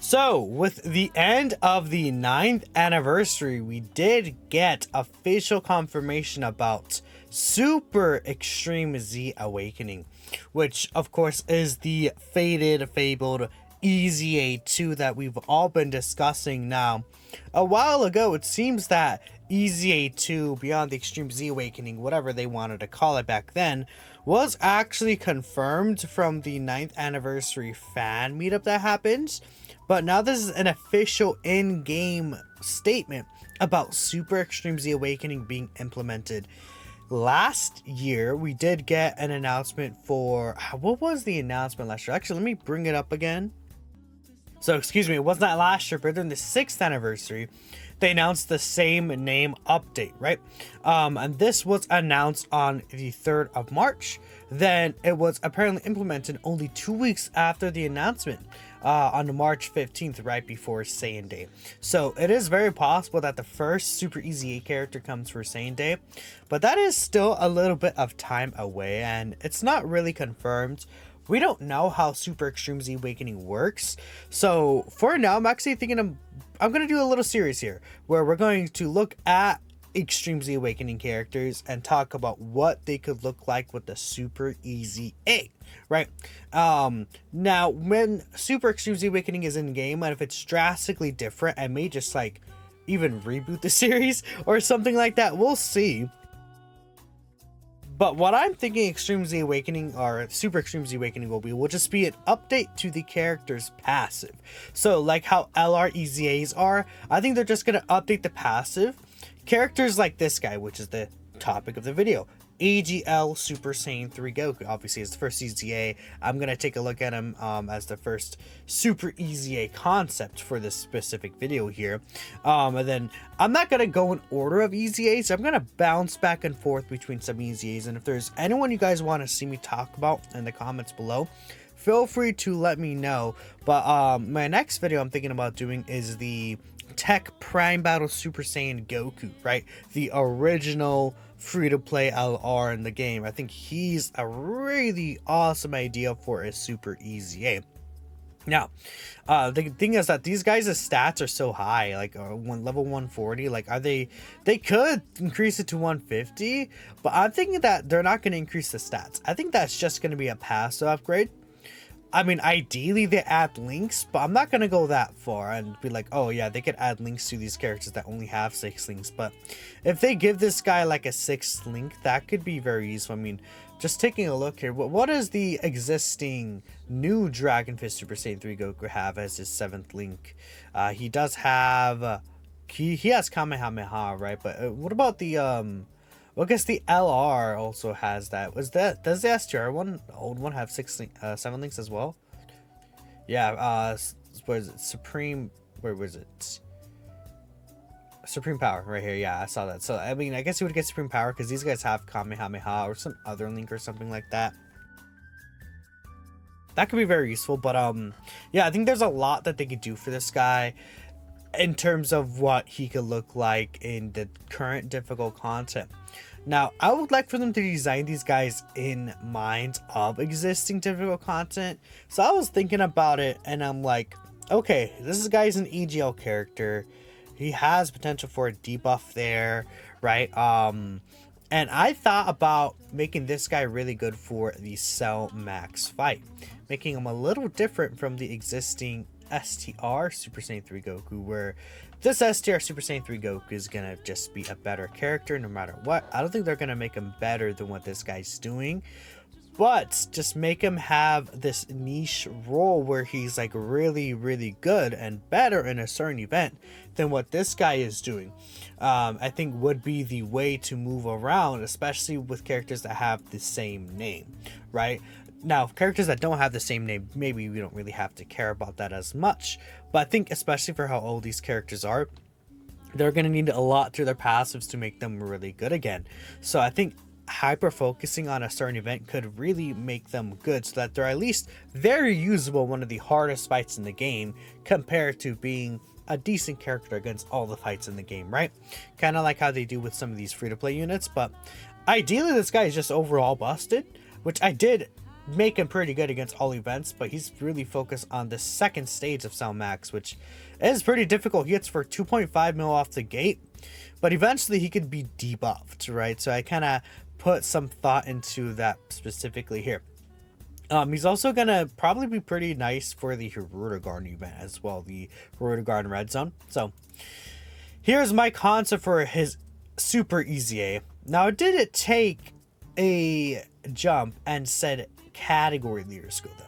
So, with the end of the 9th anniversary, we did get official confirmation about Super Extreme Z Awakening, which of course is the fabled EZA2 that we've all been discussing now. A while ago, it seems that EZA2, Beyond the Extreme Z Awakening, whatever they wanted to call it back then, was actually confirmed from the 9th anniversary fan meetup that happened. But now this is an official in-game statement about Super Extreme Z Awakening being implemented. Last year, we did get an announcement for... What was the announcement last year? Actually, let me bring it up again. So, excuse me, it was not last year, but during the 6th anniversary, they announced the same name update, right? And this was announced on the 3rd of March. Then it was apparently implemented only 2 weeks after the announcement, on March 15th, right before Saiyan Day. So it is very possible that the first Super EZA character comes for Saiyan Day, but that is still a little bit of time away, and it's not really confirmed. We don't know how Super Extreme Z Awakening works. So for now, I'm actually thinking I'm going to do a little series here where we're going to look at Extreme Z Awakening characters and talk about what they could look like with the Super EZA, right? Now, when Super Extreme Z Awakening is in game, and if it's drastically different, I may just like even reboot the series or something like that. We'll see. But what I'm thinking Extreme Z Awakening or Super Extreme Z Awakening will just be an update to the character's passive. So like how LR EZAs are, I think they're just going to update the passive. Characters like this guy, which is the topic of the video, AGL Super Saiyan 3 Goku, obviously is the first EZA. I'm going to take a look at him as the first Super EZA concept for this specific video here. And then I'm not going to go in order of EZAs. I'm going to bounce back and forth between some EZAs. And if there's anyone you guys want to see me talk about in the comments below, feel free to let me know. But my next video I'm thinking about doing is the Tech Prime Battle Super Saiyan Goku, right? The original free-to-play LR in the game. I think he's a really awesome idea for a Super EZA. Now, the thing is that these guys' stats are so high, like level 140, like they could increase it to 150, but I'm thinking that they're not going to increase the stats. I think that's just going to be a passive upgrade. I mean, ideally they add links, but I'm not going to go that far and be like, oh yeah, they could add links to these characters that only have 6 links. But if they give this guy like a 6th link, that could be very useful. I mean, just taking a look here, what does the existing new Dragon Fist Super Saiyan 3 Goku have as his 7th link? He does have, he has Kamehameha, right? But what about the, well, I guess the LR also has that. Does the STR one, the old one, have 7 links as well? Yeah, what is it? Supreme, where was it? Supreme Power, right here. Yeah, I saw that. So, I mean, I guess you would get Supreme Power because these guys have Kamehameha or some other link or something like that. That could be very useful, but yeah, I think there's a lot that they could do for this guy in terms of what he could look like in the current difficult content. Now, I would like for them to design these guys in mind of existing difficult content. So I was thinking about it and I'm like, okay, this guy's an AGL character. He has potential for a debuff there, right? And I thought about making this guy really good for the Cell Max fight, making him a little different from the existing STR Super Saiyan 3 Goku, where this STR Super Saiyan 3 Goku is gonna just be a better character no matter what. I don't think they're gonna make him better than what this guy's doing, but just make him have this niche role where he's like really, really good and better in a certain event than what this guy is doing. I think would be the way to move around, especially with characters that have the same name, right? Now, characters that don't have the same name, maybe we don't really have to care about that as much. But I think especially for how old these characters are, they're going to need a lot to their passives to make them really good again. So I think hyper focusing on a certain event could really make them good so that they're at least very usable, one of the hardest fights in the game, compared to being a decent character against all the fights in the game, right? Kind of like how they do with some of these free-to-play units. But ideally, this guy is just overall busted, which I did making pretty good against all events, but he's really focused on the second stage of Sound Max, which is pretty difficult. He hits for 2.5 mil off the gate, but eventually he could be debuffed, right? So I kind of put some thought into that specifically here. He's also gonna probably be pretty nice for the Hiruda Garden event as well, the Hiruda Garden Red Zone. So here's my concept for his Super EZA. Now, did it take a jump and said category leaders go though?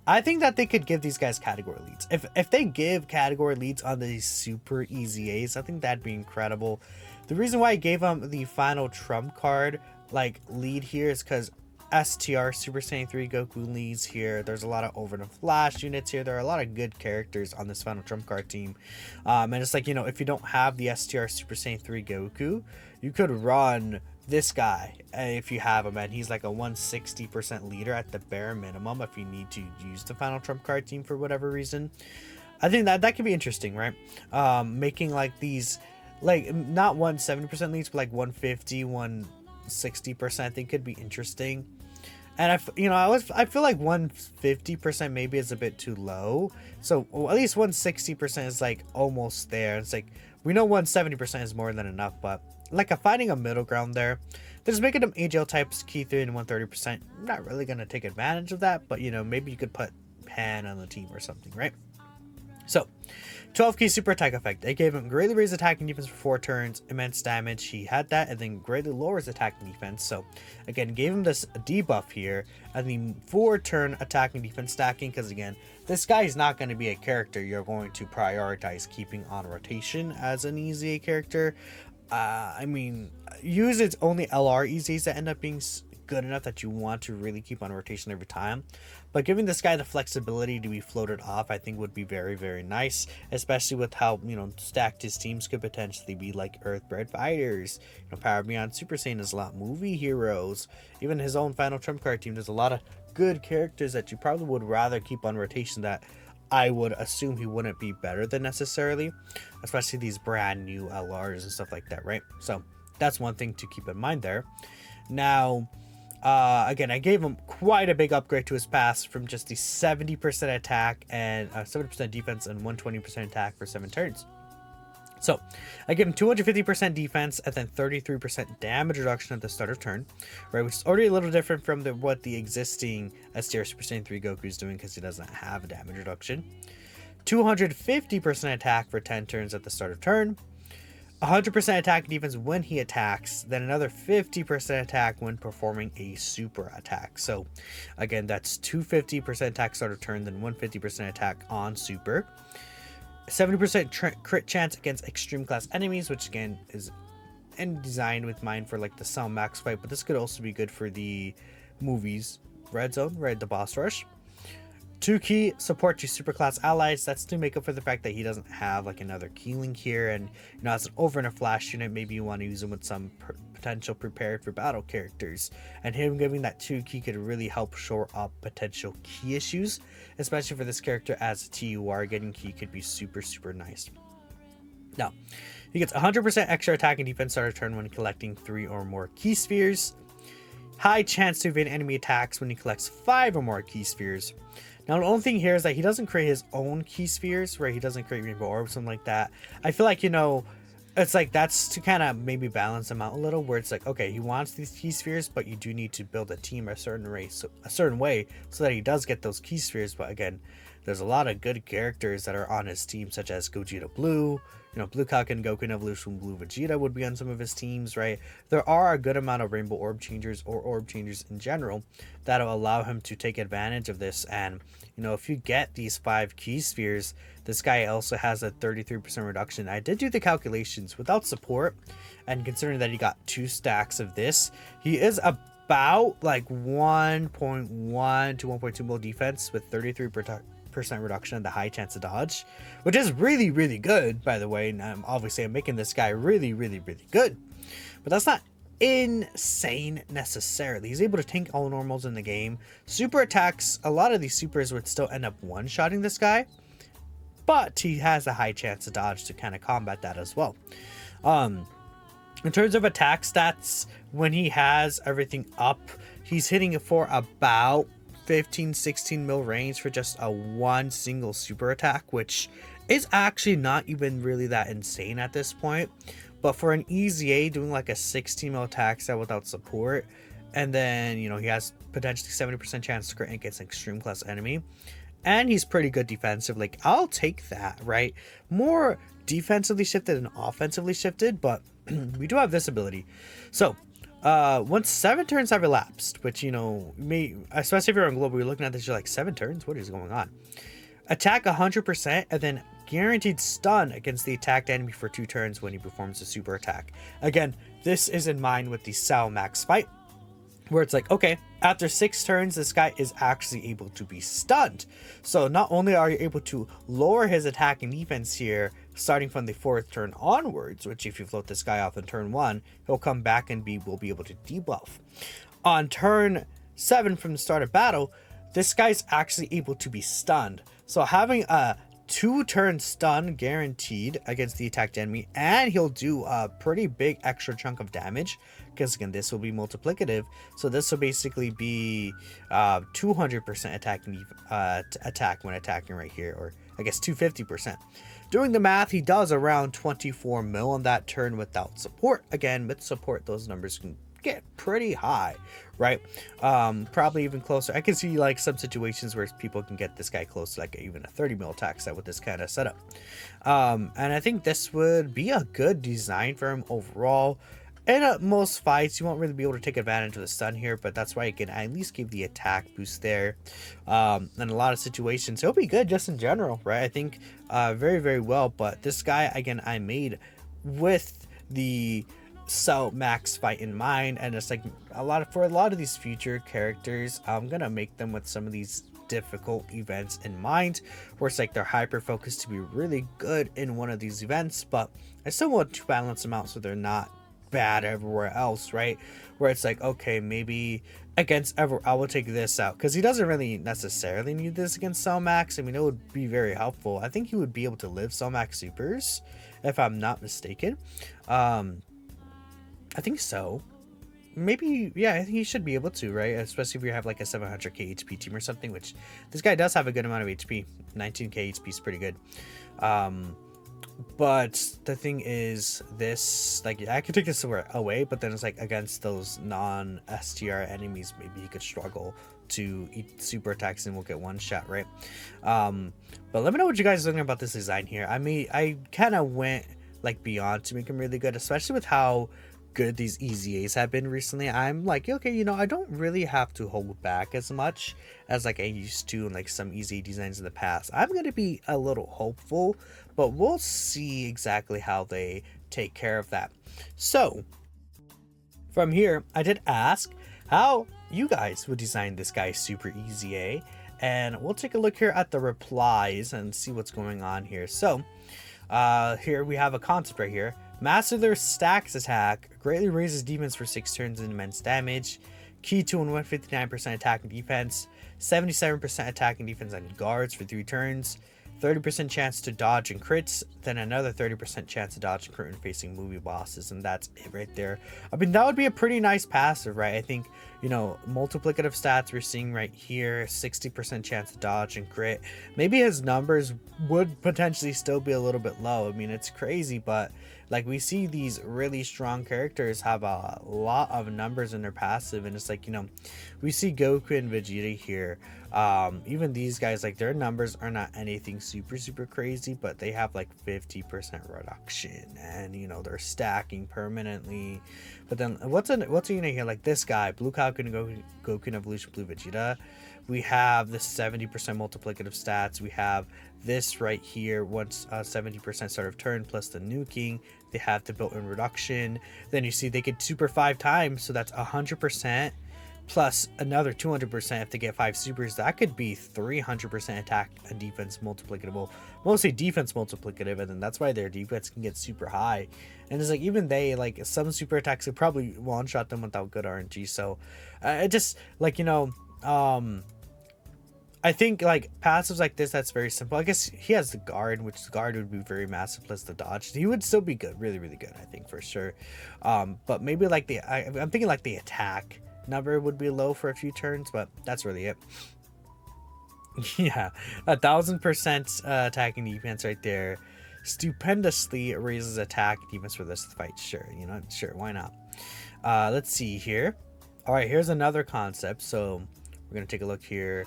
I think that they could give these guys category leads. If they give category leads on these Super EZAs, I think that'd be incredible. The reason why I gave him the final trump card like lead here is because STR Super Saiyan 3 Goku leads here. There's a lot of over the flash units here. There are a lot of good characters on this final trump card team. And it's like, you know, if you don't have the STR Super Saiyan 3 Goku, you could run this guy if you have him, and he's like a 160% leader at the bare minimum if you need to use the final trump card team for whatever reason. I think that could be interesting, right? Making like these, like not 170% leads, but like 150, 160%, I think could be interesting. And I feel like 150% maybe is a bit too low. So at least 160% is like almost there. It's like, we know 170% is more than enough, but like finding a middle ground there. Just making them AGL types, key 3 and 130%. I'm not really going to take advantage of that, but you know, maybe you could put Pan on the team or something, right? So 12 key super attack effect. It gave him greatly raised attacking defense for 4 turns, immense damage. He had that, and then greatly lowers attacking defense. So again, gave him this debuff here, and the 4-turn attacking defense stacking, because again, this guy is not going to be a character you're going to prioritize keeping on rotation as an EZA character. I mean, use its only LR EZAs that end up being good enough that you want to really keep on rotation every time. But giving this guy the flexibility to be floated off, I think would be very, very nice, especially with how, you know, stacked his teams could potentially be, like Earthbred Fighters, you know, Power Beyond Super Saiyan is a lot, movie heroes, even his own final trump card team. There's a lot of good characters that you probably would rather keep on rotation that I would assume he wouldn't be better than necessarily, especially these brand new LRs and stuff like that, right? So that's one thing to keep in mind there. Now, again, I gave him quite a big upgrade to his pass from just the 70% attack and 70% defense and 120% attack for 7 turns. So I give him 250% defense and then 33% damage reduction at the start of turn, right? Which is already a little different from what the existing STR Super Saiyan 3 Goku is doing because he doesn't have a damage reduction. 250% attack for 10 turns at the start of turn. 100% attack and defense when he attacks, then another 50% attack when performing a super attack. So again, that's 250% attack start of turn, then 150% attack on super. 70% crit chance against extreme class enemies, which again is in design with mine for like the Sound Max fight, but this could also be good for the movies Red Zone, right? The boss rush. 2 key support to super class allies. That's to make up for the fact that he doesn't have like another key link here, and you know, as an over and a flash unit, maybe you want to use him with some potential prepared for battle characters, and him giving that 2 key could really help shore up potential key issues, especially for this character as a TUR. Getting key could be super nice. Now he gets 100% extra attack and defense start of turn when collecting 3 or more key spheres. High chance to evade enemy attacks when he collects 5 or more key spheres. Now, the only thing here is that he doesn't create his own key spheres, right? He doesn't create rainbow orbs, something like that. I feel like, you know, it's like that's to kind of maybe balance him out a little, where it's like, okay, he wants these key spheres, but you do need to build a team a certain way so that he does get those key spheres. But again, there's a lot of good characters that are on his team, such as Gogeta Blue. You know, Blue Falcon, Goku and Evolution Blue Vegeta would be on some of his teams, right? There are a good amount of Rainbow Orb Changers or Orb Changers in general that'll allow him to take advantage of this. And, you know, if you get these 5 key spheres, this guy also has a 33% reduction. I did do the calculations without support, and considering that he got 2 stacks of this, he is about like 1.1 to 1.2 mil defense with 33% reduction in the high chance to dodge, which is really good, by the way. And obviously I'm making this guy really good, but that's not insane necessarily. He's able to tank all normals in the game. Super attacks, a lot of these supers would still end up one-shotting this guy, but he has a high chance to dodge to kind of combat that as well. In terms of attack stats, when he has everything up, he's hitting it for about 15-16 mil range for just a one single super attack, which is actually not even really that insane at this point. But for an EZA doing like a 16 mil attack set without support, and then, you know, he has potentially 70% chance to crit against an extreme class enemy, and he's pretty good defensive, like I'll take that, right? More defensively shifted than offensively shifted, but we do have this ability. So once 7 turns have elapsed, which, you know, especially if you're on global, you're looking at this, you're like, 7 turns, what is going on? Attack 100% and then guaranteed stun against the attacked enemy for 2 turns when he performs a super attack. Again, this is in line with the Sao Max fight, where it's like, okay, after 6 turns, this guy is actually able to be stunned. So not only are you able to lower his attack and defense here, starting from the 4th turn onwards, which if you float this guy off in turn 1, he'll come back and will be able to debuff. On turn 7 from the start of battle, this guy's actually able to be stunned. So having a 2-turn stun guaranteed against the attacked enemy, and he'll do a pretty big extra chunk of damage, because again, this will be multiplicative. So this will basically be 200% attack when attacking right here, or I guess 250%. Doing the math, he does around 24 mil on that turn without support. Again, with support, those numbers can get pretty high, right? Probably even closer. I can see like some situations where people can get this guy close to like even a 30 mil attack set with this kind of setup. And I think this would be a good design for him overall. In most fights, you won't really be able to take advantage of the stun here, but that's why you can at least give the attack boost there. In a lot of situations, he'll be good just in general, right? I think very, very well. But this guy, again, I made with the Sao Max fight in mind, and it's like for a lot of these future characters, I'm gonna make them with some of these difficult events in mind, where it's like they're hyper focused to be really good in one of these events, but I still want to balance them out so they're not bad everywhere else, right? Where it's like, okay, maybe against I will take this out, because he doesn't really necessarily need this against Sao Max. I mean, it would be very helpful. I think he would be able to live Sao Max supers, if I'm not mistaken. I think so. Maybe, yeah, I think he should be able to, right? Especially if you have like a 700k HP team or something, which this guy does have a good amount of HP. 19k HP is pretty good. But the thing is, this, like, I could take this away, but then it's like against those non-STR enemies, maybe he could struggle to eat super attacks and we'll get one shot, right? But let me know what you guys are thinking about this design here. I mean, I kind of went like beyond to make him really good, especially with how good these EZAs have been recently. I'm like, okay, you know, I don't really have to hold back as much as like I used to in like some EZA designs in the past. I'm going to be a little hopeful, but we'll see exactly how they take care of that. So from here, I did ask how you guys would design this guy's super EZA, and we'll take a look here at the replies and see what's going on here. So here we have a concept right here. Master stacks attack, greatly raises defense for 6 turns and immense damage. Key to and 159% attack and defense, 77% attack and defense on guards for 3 turns, 30% chance to dodge and crits, then another 30% chance to dodge and crit when facing movie bosses, and that's it right there. I mean, that would be a pretty nice passive, right? I think, you know, multiplicative stats we're seeing right here, 60% chance to dodge and crit. Maybe his numbers would potentially still be a little bit low. I mean, it's crazy, but like we see these really strong characters have a lot of numbers in their passive, and it's like, you know, we see Goku and Vegeta here. Even these guys, like their numbers are not anything super crazy, but they have like 50% reduction, and you know, they're stacking permanently. But then what's in here, like this guy, Blue Goku and Goku and Evolution Blue Vegeta, we have the 70% multiplicative stats. We have this right here, once 70% start of turn plus the nuking. They have the built-in reduction. Then you see they get super 5 times, so that's 100% plus another 200% if they get 5 supers. That could be 300% attack and defense multiplicatable, mostly defense multiplicative, and then that's why their defense can get super high. And it's like, even they, like some super attacks could probably one-shot them without good RNG. So it just, like, you know, I think like passives like this, that's very simple. I guess he has the guard, which the guard would be very massive, plus the dodge. He would still be good, really good, I think, for sure. But maybe like I'm thinking like the attack number would be low for a few turns, but that's really it. Yeah, 1000% attacking defense right there. Stupendously raises attack defense for this fight. Sure, you know, sure, why not? Let's see here. All right, here's another concept. So we're gonna take a look here.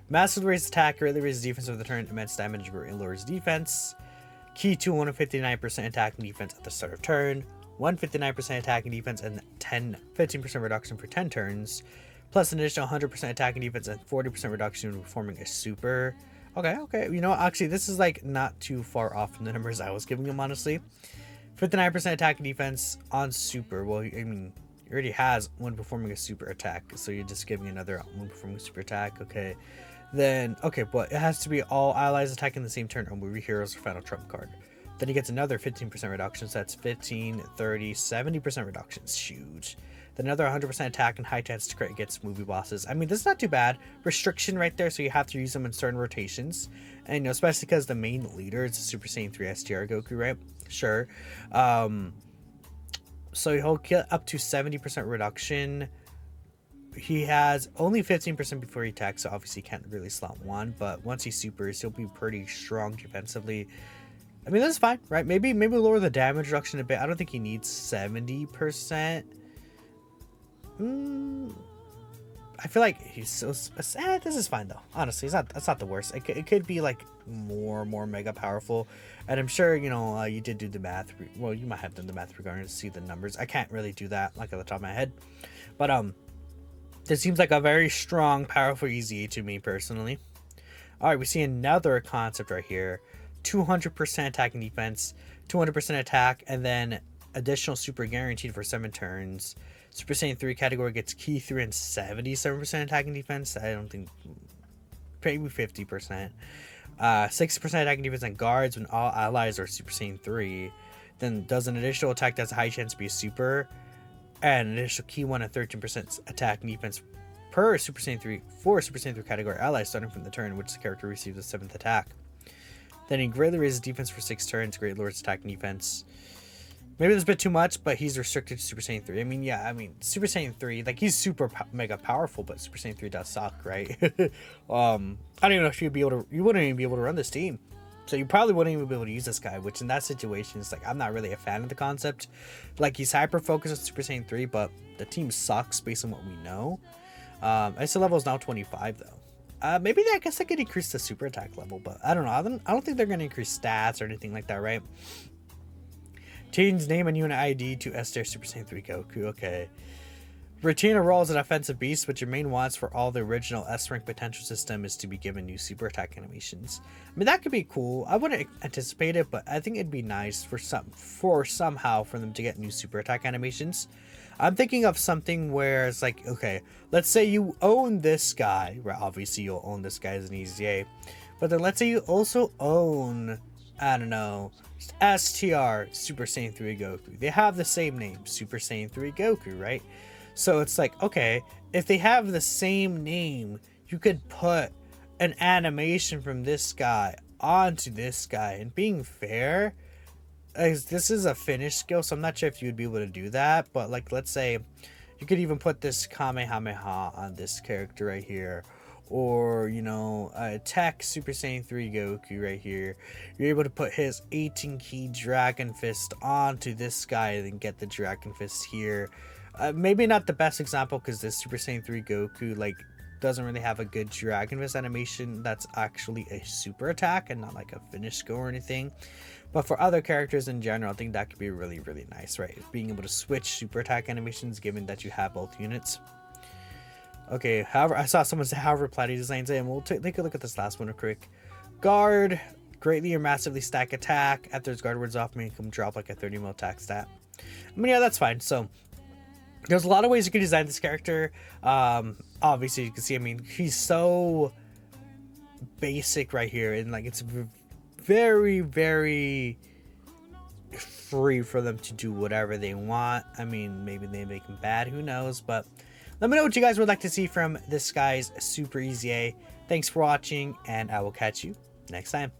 Massive raises attack, greatly raises defense of the turn, immense damage, greatly lowers defense. Key to 159% attacking defense at the start of turn, 159% attacking defense, and 15% reduction for 10 turns, plus an additional 100% attacking defense and 40% reduction when performing a super. Okay, you know, actually, this is like not too far off from the numbers I was giving him, honestly. 59% attacking defense on super. Well, I mean, he already has when performing a super attack, so you're just giving another when performing a super attack. Okay. Then, okay, but it has to be all allies attacking the same turn or movie heroes final trump card. Then he gets another 15% reduction, so that's 15, 30, 70% reductions. Huge. Then another 100% attack and high chance to crit against movie bosses. I mean, this is not too bad. Restriction right there, so you have to use them in certain rotations. And, you know, especially because the main leader is a Super Saiyan 3 STR Goku, right? Sure. So he'll get up to 70% reduction. He has only 15% before he attacks, so obviously he can't really slot one, but once he supers, he'll be pretty strong defensively. I mean, that's fine, right? Maybe lower the damage reduction a bit. I don't think he needs 70%. I feel like he's so... this is fine, though. Honestly, that's not the worst. It could be, like, more mega powerful. And I'm sure, you know, you did do the math. Well, you might have done the math regarding to see the numbers. I can't really do that, like, at the top of my head. But, this seems like a very strong, powerful EZA to me, personally. Alright, we see another concept right here. 200% attacking defense, 200% attack, and then additional super guaranteed for 7 turns. Super Saiyan 3 category gets key 3 and 77% attacking defense. I don't think... maybe 50%. 60% attacking defense on guards when all allies are Super Saiyan 3. Then does an additional attack that's a high chance to be a super. And an additional key 1 and 13% attack and defense per Super Saiyan 3 for Super Saiyan 3 category allies starting from the turn which the character receives a 7th attack. Then he greatly raises defense for 6 turns, greatly lowers attack and defense. Maybe that's a bit too much, but he's restricted to Super Saiyan 3. I mean, yeah, Super Saiyan 3, like, he's mega powerful, but Super Saiyan 3 does suck, right? I don't even know if you wouldn't even be able to run this team. So you probably wouldn't even be able to use this guy, which in that situation is like, I'm not really a fan of the concept. Like, he's hyper focused on Super Saiyan 3, but the team sucks based on what we know. ISO level is now 25 though. Maybe I guess they could increase the super attack level, but I don't know. I don't think they're gonna increase stats or anything like that, right? Change name and unit ID to Esther Super Saiyan 3 Goku. Okay. Retain a role as an offensive beast, but your main wants for all the original S-rank potential system is to be given new super attack animations. I mean, that could be cool. I wouldn't anticipate it, but I think it'd be nice for somehow for them to get new super attack animations. I'm thinking of something where it's like, okay, let's say you own this guy, right? Obviously you'll own this guy as an EZA, but then let's say you also own, I don't know, STR Super Saiyan 3 Goku. They have the same name, Super Saiyan 3 Goku, right? So it's like, okay, if they have the same name, you could put an animation from this guy onto this guy. And being fair, this is a finish skill, so I'm not sure if you would be able to do that. But like, let's say you could even put this Kamehameha on this character right here. Or, you know, Tech Super Saiyan 3 Goku right here. You're able to put his 18 key Dragon Fist onto this guy and then get the Dragon Fist here. Maybe not the best example because this Super Saiyan 3 Goku, like, doesn't really have a good Dragon Fist animation that's actually a super attack and not like a finish skill or anything. But for other characters in general, I think that could be really, really nice, right? Being able to switch super attack animations given that you have both units. Okay, however, I saw someone say however Platy designs it, and we'll take a look at this last one real quick. Guard, greatly or massively stack attack. After his guard words off, make him drop like a 30 mil attack stat. I mean, yeah, that's fine. So there's a lot of ways you can design this character. Obviously, you can see, I mean, he's so basic right here, and like it's very, very free for them to do whatever they want. I mean, maybe they make him bad, who knows, but let me know what you guys would like to see from this guy's Super EZA. Thanks for watching, and I will catch you next time.